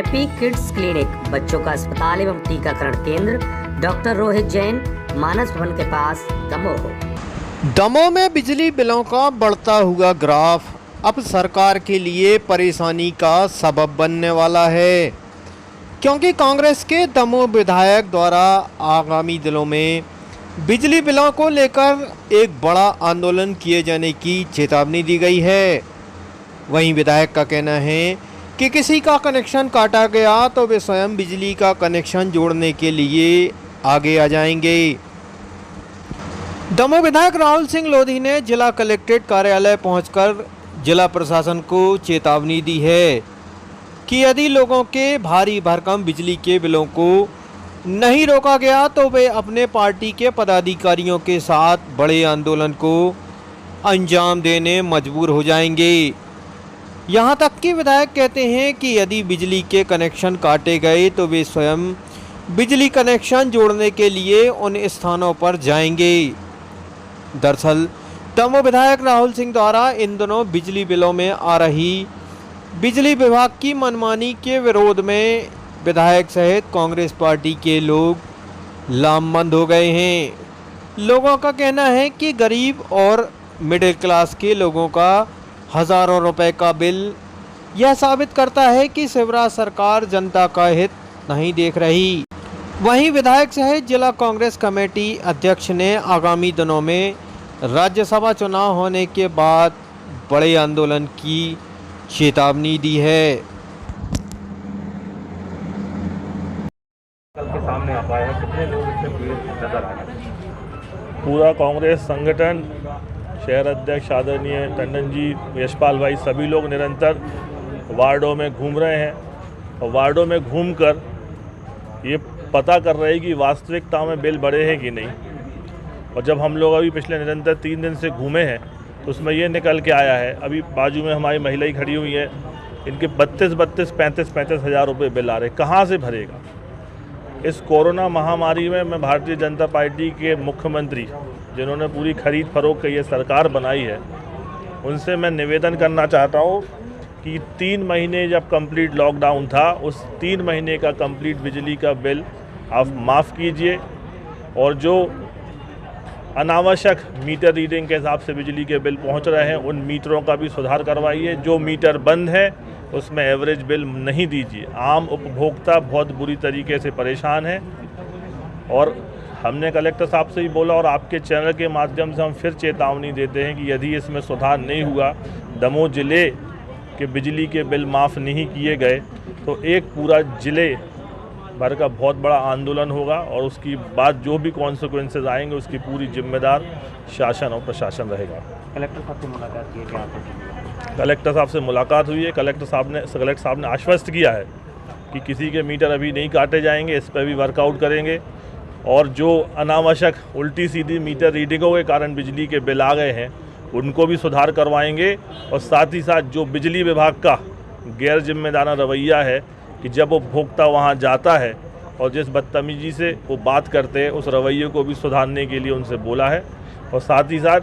Happy kids clinic, बच्चों का अस्पताल एवं टीकाकरण केंद्र, डॉक्टर रोहित जैन, मानस भवन के पास, दमोह। दमोह में बिजली बिलों का बढ़ता हुआ ग्राफ अब सरकार के लिए परेशानी का सबब बनने वाला है, क्योंकि कांग्रेस के दमोह विधायक द्वारा आगामी दिनों में बिजली बिलों को लेकर एक बड़ा आंदोलन किए जाने की चेतावनी दी गई है। वहीं विधायक का कहना है कि किसी का कनेक्शन काटा गया तो वे स्वयं बिजली का कनेक्शन जोड़ने के लिए आगे आ जाएंगे। दमोह विधायक राहुल सिंह लोधी ने जिला कलेक्ट्रेट कार्यालय पहुंचकर जिला प्रशासन को चेतावनी दी है कि यदि लोगों के भारी भरकम बिजली के बिलों को नहीं रोका गया तो वे अपने पार्टी के पदाधिकारियों के साथ बड़े आंदोलन को अंजाम देने मजबूर हो जाएंगे। यहाँ तक कि विधायक कहते हैं कि यदि बिजली के कनेक्शन काटे गए तो वे स्वयं बिजली कनेक्शन जोड़ने के लिए उन स्थानों पर जाएंगे। दरअसल दमोह विधायक राहुल सिंह द्वारा इन दिनों बिजली बिलों में आ रही बिजली विभाग की मनमानी के विरोध में विधायक सहित कांग्रेस पार्टी के लोग लामबंद हो गए हैं। लोगों का कहना है कि गरीब और मिडिल क्लास के लोगों का हज़ारों रुपए का बिल यह साबित करता है कि शिवराज सरकार जनता का हित नहीं देख रही। वहीं विधायक सहित जिला कांग्रेस कमेटी अध्यक्ष ने आगामी दिनों में राज्यसभा चुनाव होने के बाद बड़े आंदोलन की चेतावनी दी है। कल के सामने आ पाया है, कितने लोग इसमें पीड़ित नजर आ रहे हैं? पूरा कांग्रेस संगठन, शहर अध्यक्ष आदरणीय टंडन जी, यशपाल भाई, सभी लोग निरंतर वार्डों में घूम रहे हैं और वार्डों में घूमकर ये पता कर रहे हैं कि वास्तविकता में बिल बढ़े हैं कि नहीं। और जब हम लोग अभी पिछले निरंतर 3 दिन से घूमे हैं तो उसमें ये निकल के आया है, अभी बाजू में हमारी महिलाएं खड़ी हुई हैं, इनके 35 हज़ार रुपये बिल आ रहे, कहाँ से भरेगा? इस कोरोना महामारी में मैं भारतीय जनता पार्टी के मुख्यमंत्री, जिन्होंने पूरी खरीद फरोख्त की ये सरकार बनाई है, उनसे मैं निवेदन करना चाहता हूँ कि 3 महीने जब कंप्लीट लॉकडाउन था, उस 3 महीने का कंप्लीट बिजली का बिल आप माफ़ कीजिए और जो अनावश्यक मीटर रीडिंग के हिसाब से बिजली के बिल पहुंच रहे हैं उन मीटरों का भी सुधार करवाइए। जो मीटर बंद है उसमें एवरेज बिल नहीं दीजिए। आम उपभोक्ता बहुत बुरी तरीके से परेशान है और हमने कलेक्टर साहब से ही बोला और आपके चैनल के माध्यम से हम फिर चेतावनी देते हैं कि यदि इसमें सुधार नहीं हुआ, दमोह ज़िले के बिजली के बिल माफ़ नहीं किए गए तो एक पूरा ज़िले भर का बहुत बड़ा आंदोलन होगा और उसकी बाद जो भी कॉन्सिक्वेंसेज आएंगे उसकी पूरी जिम्मेदार शासन और प्रशासन रहेगा। कलेक्टर साहब से मुलाकात की है क्या? कलेक्टर साहब से मुलाकात हुई है। कलेक्टर साहब ने आश्वस्त किया है कि किसी के मीटर अभी नहीं काटे जाएंगे, इस पर भी वर्कआउट करेंगे और जो अनावश्यक उल्टी सीधी मीटर रीडिंगों के कारण बिजली के बिल आ गए हैं उनको भी सुधार करवाएंगे। और साथ ही साथ जो बिजली विभाग का गैर जिम्मेदाराना रवैया है कि जब उपभोक्ता वहां जाता है और जिस बदतमीजी से वो बात करते हैं, उस रवैये को भी सुधारने के लिए उनसे बोला है। और साथ ही साथ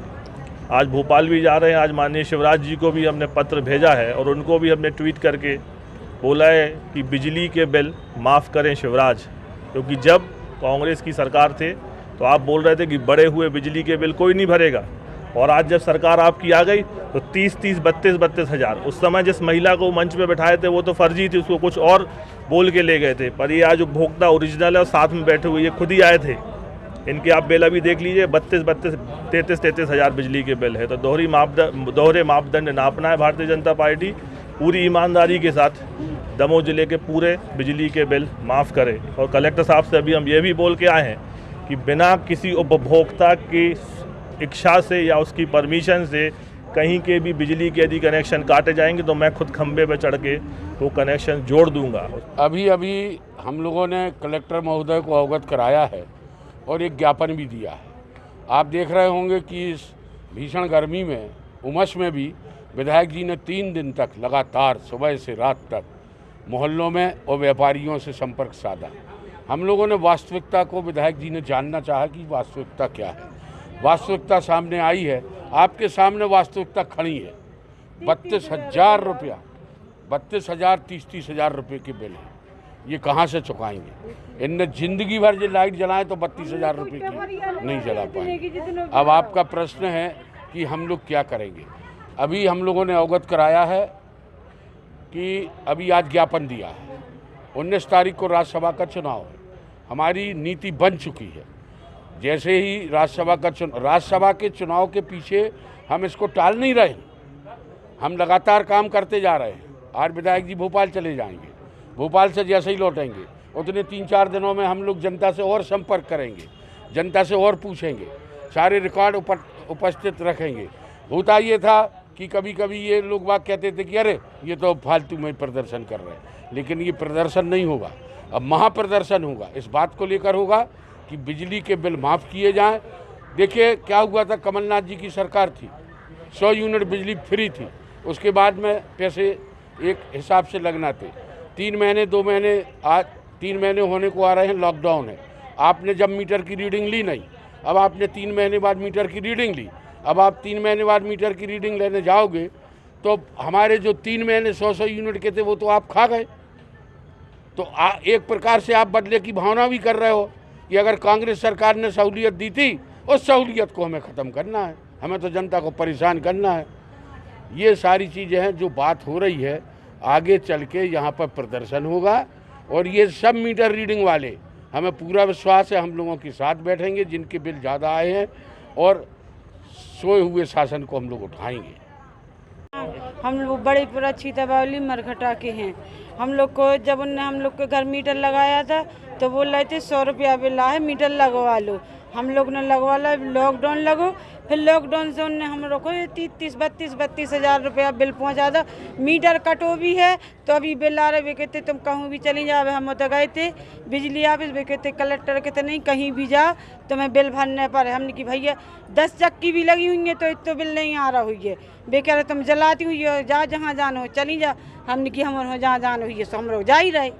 आज भोपाल भी जा रहे हैं, आज माननीय शिवराज जी को भी हमने पत्र भेजा है और उनको भी हमने ट्वीट करके बोला है कि बिजली के बिल माफ़ करें शिवराज, क्योंकि जब कांग्रेस की सरकार थे तो आप बोल रहे थे कि बढ़े हुए बिजली के बिल कोई नहीं भरेगा और आज जब सरकार आपकी आ गई तो 32 हज़ार। उस समय जिस महिला को मंच पे बैठाए थे वो तो फर्जी थी, उसको कुछ और बोल के ले गए थे, पर ये आज उपभोक्ता ओरिजिनल है और साथ में बैठे हुए ये खुद ही आए थे। इनके आप बिल अभी देख लीजिए, 33 हज़ार बिजली के बिल है। तो दोहरे मापदंड नापना है भारतीय जनता पार्टी, पूरी ईमानदारी के साथ दमोह ज़िले के पूरे बिजली के बिल माफ़ करे। और कलेक्टर साहब से अभी हम ये भी बोल के आए हैं कि बिना किसी उपभोक्ता की इच्छा से या उसकी परमिशन से कहीं के भी बिजली के यदि कनेक्शन काटे जाएंगे तो मैं खुद खंबे पे चढ़ के वो कनेक्शन जोड़ दूंगा। अभी हम लोगों ने कलेक्टर महोदय को अवगत कराया है और एक ज्ञापन भी दिया है। आप देख रहे होंगे कि इस भीषण गर्मी में, उमस में भी विधायक जी ने 3 दिन तक लगातार सुबह से रात तक मोहल्लों में और व्यापारियों से संपर्क साधा। हम लोगों ने वास्तविकता को, विधायक जी ने जानना चाहा कि वास्तविकता क्या है। वास्तविकता सामने आई है, आपके सामने वास्तविकता खड़ी है। 32,000 रुपया, 32,000 30,000 रुपये के बिल हैं। ये कहाँ से चुकाएंगे? इनने जिंदगी भर जो लाइट जलाए तो 32,000 रुपये की नहीं जला पाएंगे। अब आपका प्रश्न है कि हम लोग क्या करेंगे। अभी हम लोगों ने अवगत कराया है कि अभी आज ज्ञापन दिया है, 19 तारीख को राज्यसभा का चुनाव है, हमारी नीति बन चुकी है। जैसे ही राज्यसभा के चुनाव के पीछे हम इसको टाल नहीं रहे, हम लगातार काम करते जा रहे हैं। आज विधायक जी भोपाल चले जाएंगे, भोपाल से जैसे ही लौटेंगे उतने 3-4 दिनों में हम लोग जनता से और संपर्क करेंगे, जनता से और पूछेंगे, सारे रिकॉर्ड उपस्थित रखेंगे। होता ये था कि कभी कभी ये लोग बात कहते थे कि अरे ये तो फालतू में प्रदर्शन कर रहे हैं, लेकिन ये प्रदर्शन नहीं होगा, अब महाप्रदर्शन होगा। इस बात को लेकर होगा कि बिजली के बिल माफ़ किए जाएं। देखिए क्या हुआ था, कमलनाथ जी की सरकार थी, 100 यूनिट बिजली फ्री थी, उसके बाद में पैसे एक हिसाब से लगना थे। 3 महीने 2 महीने, आज 3 महीने होने को आ रहे हैं, लॉकडाउन है। आपने जब मीटर की रीडिंग ली नहीं, अब आपने 3 महीने बाद मीटर की रीडिंग ली, अब आप 3 महीने बाद मीटर की रीडिंग लेने जाओगे तो हमारे जो 3 महीने 100 यूनिट के थे वो तो आप खा गए। तो एक प्रकार से आप बदले की भावना भी कर रहे हो कि अगर कांग्रेस सरकार ने सहूलियत दी थी, उस सहूलियत को हमें ख़त्म करना है, हमें तो जनता को परेशान करना है। ये सारी चीज़ें हैं जो बात हो रही है। आगे चल के यहाँ पर प्रदर्शन होगा और ये सब मीटर रीडिंग वाले, हमें पूरा विश्वास है, हम लोगों के साथ बैठेंगे जिनके बिल ज़्यादा आए हैं और सोए हुए शासन को हम लोग उठाएंगे। हम लोग बड़े पुरच्छी तबावली मरघटा के हैं। हम लोग को जब उनने हम लोग के घर मीटर लगाया था तो बोल रहे थे 100 रुपया बिल है, मीटर लगवा लो। हम लोग ने लगवा लो, लॉकडाउन लगो, फिर लॉकडाउन से उनने हम लोग को 32 हज़ार रुपया बिल पहुंचा था। मीटर कटो भी है तो अभी बिल आ रहे, वे कहते तुम कहूँ भी चली जाओ। हम तो गए थे बिजली ऑफिस, वे कहते कलेक्टर कहते नहीं कहीं भी जाओ तुम्हें बिल भरने पर है। हमने कि भैया 10 चक्की भी लगी हुई है तो इतना बिल नहीं आ रहा हुई है। वे कह रहे तुम जलाती हुई हो, जा जहाँ जाना हो चली जा। हमने कि हम जहाँ जाना हुई है सो हम लोग जा ही रहे,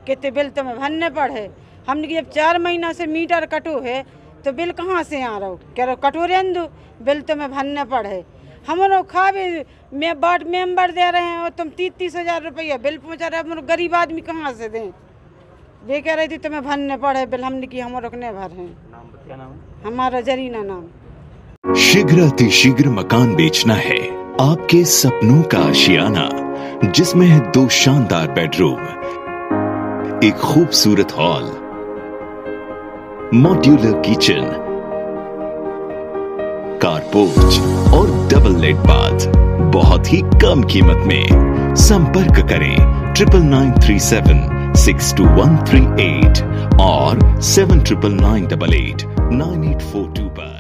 कहते बिल तुम्हें भरने पर है। हमने कि जब 4 महीना से मीटर कटो है तो बिल कहाँ से आ रहा हो, कह रहे कटो रहने दो, बिल तुम्हें भरने पड़े। हम लोग खावे में वार्ड मेंबर दे रहे हैं और तुम 30 हज़ार रुपया बिल पहुँचा रहे, हम गरीब आदमी कहाँ से दें। वे कह रही थी तुम्हें भरने पड़े बिल, हमने कि हम लोग ने भरे। क्या नाम है? हमारा जरीना नाम। शीघ्र अतिशीघ्र मकान बेचना है आपके सपनों का आशियाना, जिसमें है 2 शानदार बेडरूम, एक खूबसूरत हॉल, मॉड्यूलर किचन, कारपोर्च और डबल लेट बाथ, बहुत ही कम कीमत में। संपर्क करें 9937 62138 और 799988 9842 पर।